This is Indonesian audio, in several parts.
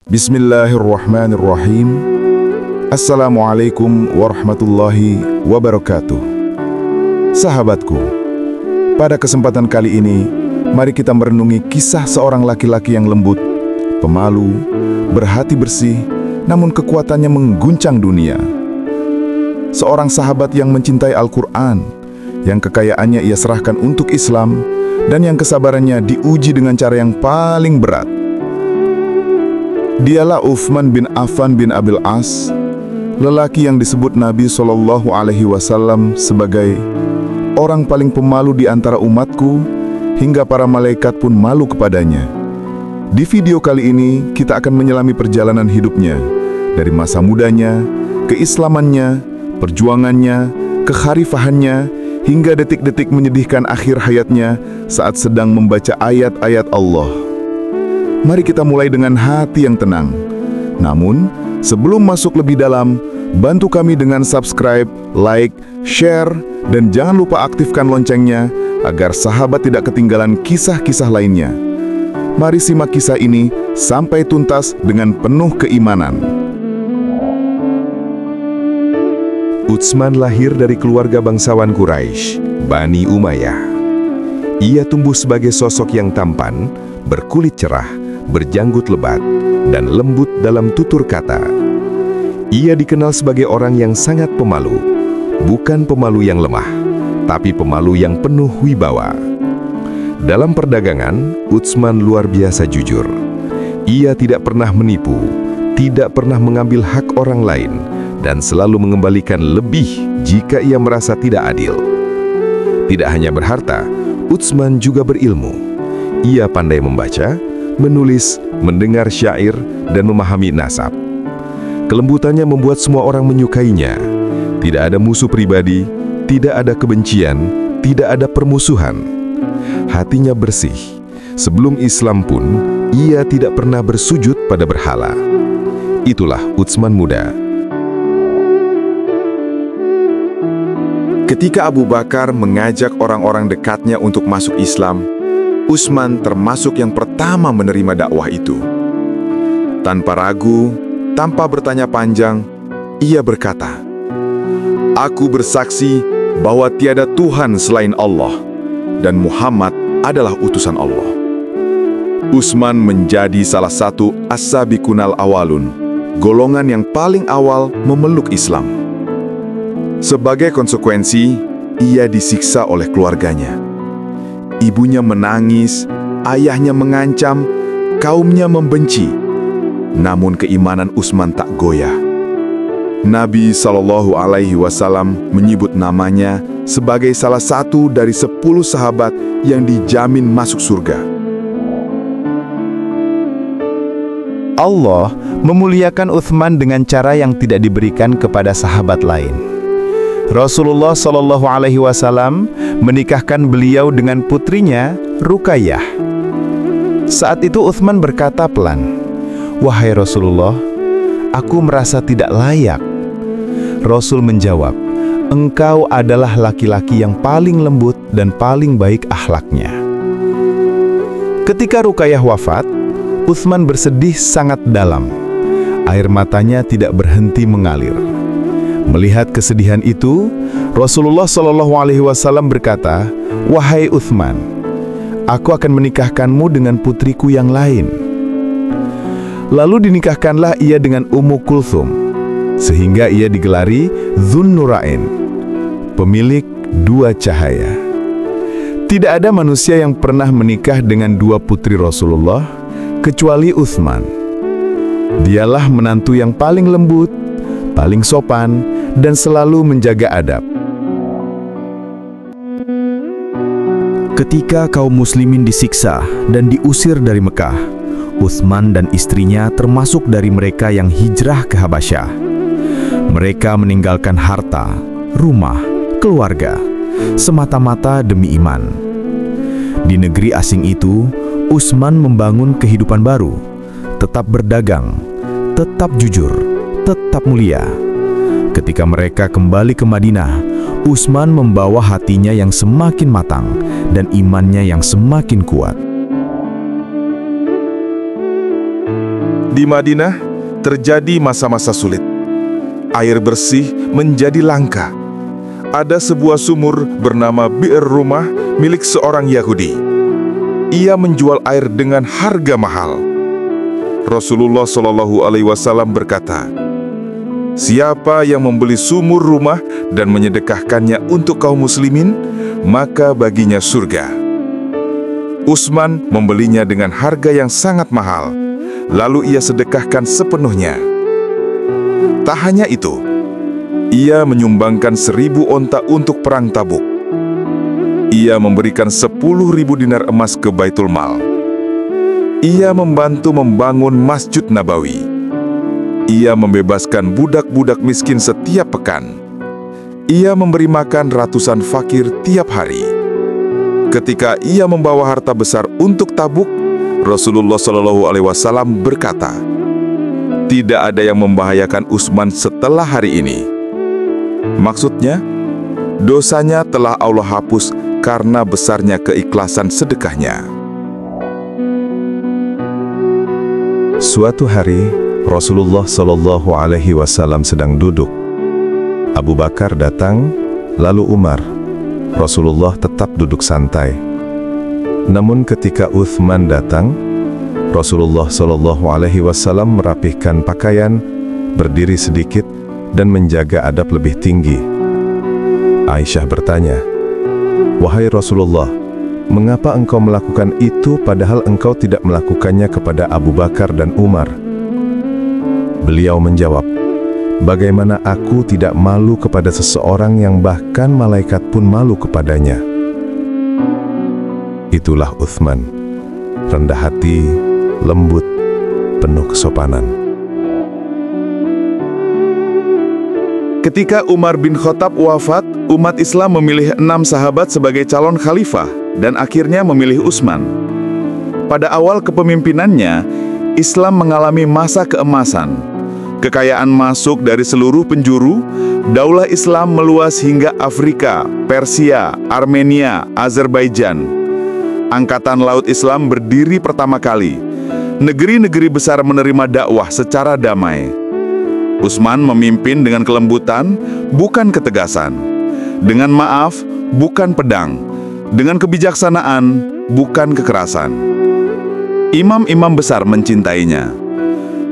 Bismillahirrahmanirrahim. Assalamualaikum warahmatullahi wabarakatuh. Sahabatku, pada kesempatan kali ini, mari kita merenungi kisah seorang laki-laki yang lembut, pemalu, berhati bersih, namun kekuatannya mengguncang dunia. Seorang sahabat yang mencintai Al-Quran, yang kekayaannya ia serahkan untuk Islam, dan yang kesabarannya diuji dengan cara yang paling berat. Dialah Uthman bin Affan bin Abil As, lelaki yang disebut Nabi SAW sebagai orang paling pemalu di antara umatku, hingga para malaikat pun malu kepadanya. Di video kali ini, kita akan menyelami perjalanan hidupnya, dari masa mudanya, keislamannya, perjuangannya, kekhalifahannya, hingga detik-detik menyedihkan akhir hayatnya saat sedang membaca ayat-ayat Allah. Mari kita mulai dengan hati yang tenang. Namun, sebelum masuk lebih dalam, bantu kami dengan subscribe, like, share, dan jangan lupa aktifkan loncengnya agar sahabat tidak ketinggalan kisah-kisah lainnya. Mari simak kisah ini sampai tuntas dengan penuh keimanan. Utsman lahir dari keluarga bangsawan Quraisy, Bani Umayyah. Ia tumbuh sebagai sosok yang tampan, berkulit cerah, berjanggut lebat, dan lembut dalam tutur kata. Ia dikenal sebagai orang yang sangat pemalu, bukan pemalu yang lemah, tapi pemalu yang penuh wibawa. Dalam perdagangan, Utsman luar biasa jujur. Ia tidak pernah menipu, tidak pernah mengambil hak orang lain, dan selalu mengembalikan lebih jika ia merasa tidak adil. Tidak hanya berharta, Utsman juga berilmu. Ia pandai membaca, menulis, mendengar syair, dan memahami nasab. Kelembutannya membuat semua orang menyukainya. Tidak ada musuh pribadi, tidak ada kebencian, tidak ada permusuhan. Hatinya bersih. Sebelum Islam pun, ia tidak pernah bersujud pada berhala. Itulah Utsman muda. Ketika Abu Bakar mengajak orang-orang dekatnya untuk masuk Islam, Utsman termasuk yang pertama menerima dakwah itu. Tanpa ragu, tanpa bertanya panjang, ia berkata, "Aku bersaksi bahwa tiada Tuhan selain Allah, dan Muhammad adalah utusan Allah." Utsman menjadi salah satu as-sabiqunal awalun, golongan yang paling awal memeluk Islam. Sebagai konsekuensi, ia disiksa oleh keluarganya. Ibunya menangis, ayahnya mengancam, kaumnya membenci. Namun keimanan Utsman tak goyah. Nabi SAW menyebut namanya sebagai salah satu dari 10 sahabat yang dijamin masuk surga. Allah memuliakan Utsman dengan cara yang tidak diberikan kepada sahabat lain. Rasulullah SAW menikahkan beliau dengan putrinya, Ruqayyah. Saat itu Utsman berkata pelan, "Wahai Rasulullah, aku merasa tidak layak." Rasul menjawab, "Engkau adalah laki-laki yang paling lembut dan paling baik akhlaknya." Ketika Ruqayyah wafat, Utsman bersedih sangat dalam. Air matanya tidak berhenti mengalir. Melihat kesedihan itu, Rasulullah SAW berkata, "Wahai Utsman, aku akan menikahkanmu dengan putriku yang lain." Lalu dinikahkanlah ia dengan Ummu Kulthum, sehingga ia digelari Dzunnurain, pemilik dua cahaya. Tidak ada manusia yang pernah menikah dengan dua putri Rasulullah, kecuali Utsman. Dialah menantu yang paling lembut, paling sopan, dan selalu menjaga adab. Ketika kaum muslimin disiksa dan diusir dari Mekah, Utsman dan istrinya termasuk dari mereka yang hijrah ke Habasyah. Mereka meninggalkan harta, rumah, keluarga, semata-mata demi iman. Di negeri asing itu, Utsman membangun kehidupan baru, tetap berdagang, tetap jujur, tetap mulia. Ketika mereka kembali ke Madinah, Utsman membawa hatinya yang semakin matang dan imannya yang semakin kuat. Di Madinah terjadi masa-masa sulit. Air bersih menjadi langka. Ada sebuah sumur bernama Bi'r Rumah milik seorang Yahudi. Ia menjual air dengan harga mahal. Rasulullah SAW berkata, "Siapa yang membeli sumur rumah dan menyedekahkannya untuk kaum muslimin, maka baginya surga." Utsman membelinya dengan harga yang sangat mahal, lalu ia sedekahkan sepenuhnya. Tak hanya itu, ia menyumbangkan 1000 onta untuk perang Tabuk. Ia memberikan 10.000 dinar emas ke Baitul Mal. Ia membantu membangun Masjid Nabawi. Ia membebaskan budak-budak miskin setiap pekan. Ia memberi makan ratusan fakir tiap hari. Ketika ia membawa harta besar untuk Tabuk, Rasulullah SAW berkata, "Tidak ada yang membahayakan Utsman setelah hari ini." Maksudnya, dosanya telah Allah hapus karena besarnya keikhlasan sedekahnya. Suatu hari, Rasulullah SAW sedang duduk. Abu Bakar datang, lalu Umar. Rasulullah tetap duduk santai. Namun ketika Utsman datang, Rasulullah SAW merapihkan pakaian, berdiri sedikit, dan menjaga adab lebih tinggi. Aisyah bertanya, "Wahai Rasulullah, mengapa engkau melakukan itu padahal engkau tidak melakukannya kepada Abu Bakar dan Umar?" Beliau menjawab, "Bagaimana aku tidak malu kepada seseorang yang bahkan malaikat pun malu kepadanya?" Itulah Utsman, rendah hati, lembut, penuh kesopanan. Ketika Umar bin Khattab wafat, umat Islam memilih 6 sahabat sebagai calon khalifah dan akhirnya memilih Utsman. Pada awal kepemimpinannya, Islam mengalami masa keemasan. Kekayaan masuk dari seluruh penjuru, daulah Islam meluas hingga Afrika, Persia, Armenia, Azerbaijan. Angkatan Laut Islam berdiri pertama kali. Negeri-negeri besar menerima dakwah secara damai. Utsman memimpin dengan kelembutan, bukan ketegasan. Dengan maaf, bukan pedang. Dengan kebijaksanaan, bukan kekerasan. Imam-imam besar mencintainya.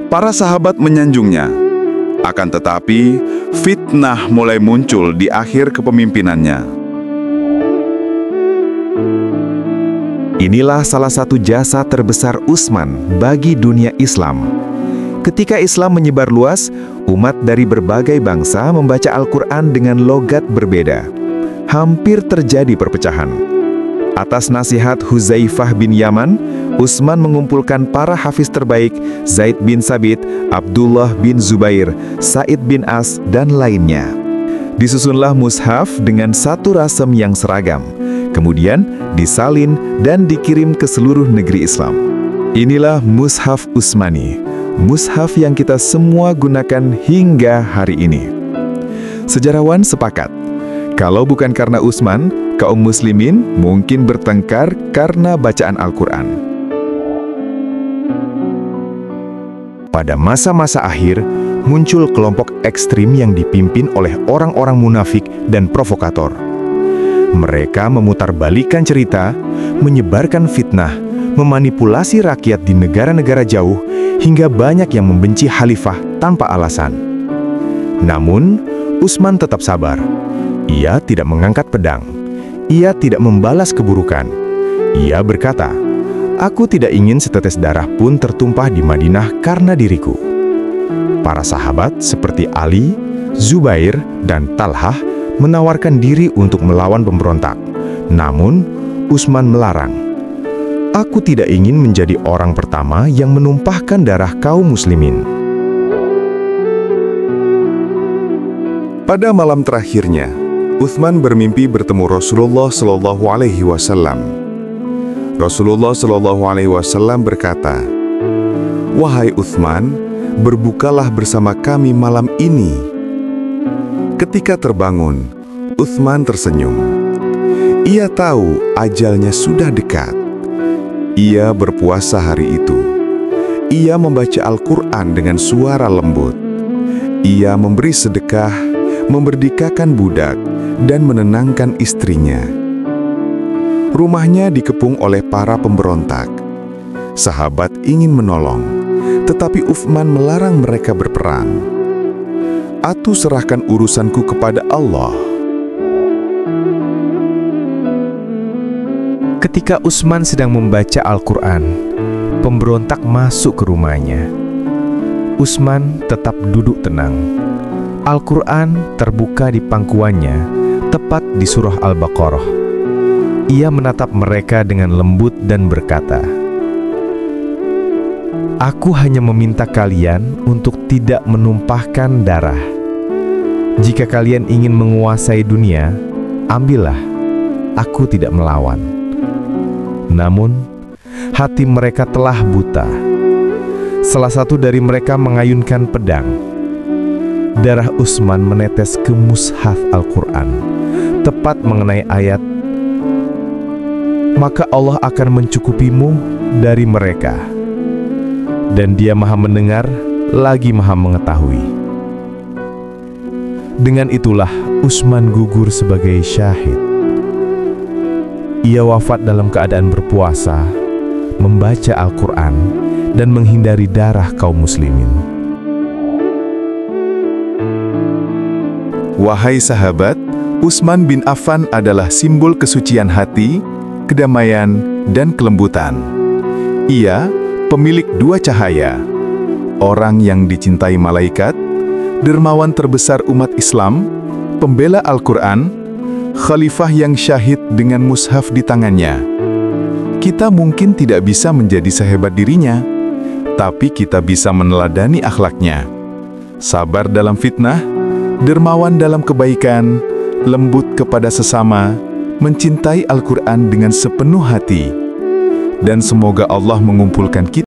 Para sahabat menyanjungnya. Akan tetapi, fitnah mulai muncul di akhir kepemimpinannya. Inilah salah satu jasa terbesar Utsman bagi dunia Islam. Ketika Islam menyebar luas, umat dari berbagai bangsa membaca Al-Quran dengan logat berbeda. Hampir terjadi perpecahan. Atas nasihat Huzaifah bin Yaman, Utsman mengumpulkan para hafiz terbaik, Zaid bin Sabit, Abdullah bin Zubair, Sa'id bin As, dan lainnya. Disusunlah mushaf dengan satu rasem yang seragam. Kemudian disalin dan dikirim ke seluruh negeri Islam. Inilah mushaf Utsmani, mushaf yang kita semua gunakan hingga hari ini. Sejarawan sepakat, kalau bukan karena Utsman, kaum muslimin mungkin bertengkar karena bacaan Al-Quran. Pada masa-masa akhir, muncul kelompok ekstrim yang dipimpin oleh orang-orang munafik dan provokator. Mereka memutarbalikkan cerita, menyebarkan fitnah, memanipulasi rakyat di negara-negara jauh, hingga banyak yang membenci khalifah tanpa alasan. Namun, Utsman tetap sabar. Ia tidak mengangkat pedang. Ia tidak membalas keburukan. Ia berkata, "Aku tidak ingin setetes darah pun tertumpah di Madinah karena diriku." Para sahabat seperti Ali, Zubair, dan Talhah menawarkan diri untuk melawan pemberontak. Namun, Utsman melarang. "Aku tidak ingin menjadi orang pertama yang menumpahkan darah kaum muslimin." Pada malam terakhirnya, Utsman bermimpi bertemu Rasulullah SAW. Rasulullah SAW berkata, "Wahai Utsman, berbukalah bersama kami malam ini." Ketika terbangun, Utsman tersenyum. Ia tahu ajalnya sudah dekat. Ia berpuasa hari itu. Ia membaca Al-Quran dengan suara lembut. Ia memberi sedekah, memerdekakan budak, dan menenangkan istrinya. Rumahnya dikepung oleh para pemberontak. Sahabat ingin menolong, tetapi Uthman melarang mereka berperang. "Atu serahkan urusanku kepada Allah." Ketika Utsman sedang membaca Al-Quran, pemberontak masuk ke rumahnya. Utsman tetap duduk tenang. Al-Quran terbuka di pangkuannya, tepat di surah Al-Baqarah. Ia menatap mereka dengan lembut dan berkata, "Aku hanya meminta kalian untuk tidak menumpahkan darah. Jika kalian ingin menguasai dunia, ambillah, aku tidak melawan." Namun, hati mereka telah buta. Salah satu dari mereka mengayunkan pedang. Darah Utsman menetes ke mushaf Al-Quran, tepat mengenai ayat, "Maka Allah akan mencukupimu dari mereka, dan Dia Maha Mendengar lagi Maha Mengetahui." Dengan itulah Utsman gugur sebagai syahid. Ia wafat dalam keadaan berpuasa, membaca Al-Quran, dan menghindari darah kaum muslimin. Wahai sahabat, Utsman bin Affan adalah simbol kesucian hati, kedamaian, dan kelembutan. Ia pemilik dua cahaya, orang yang dicintai malaikat, dermawan terbesar umat Islam, pembela Al-Quran, khalifah yang syahid dengan mushaf di tangannya. Kita mungkin tidak bisa menjadi sehebat dirinya, tapi kita bisa meneladani akhlaknya. Sabar dalam fitnah, dermawan dalam kebaikan, lembut kepada sesama, mencintai Al-Quran dengan sepenuh hati. Dan semoga Allah mengumpulkan kita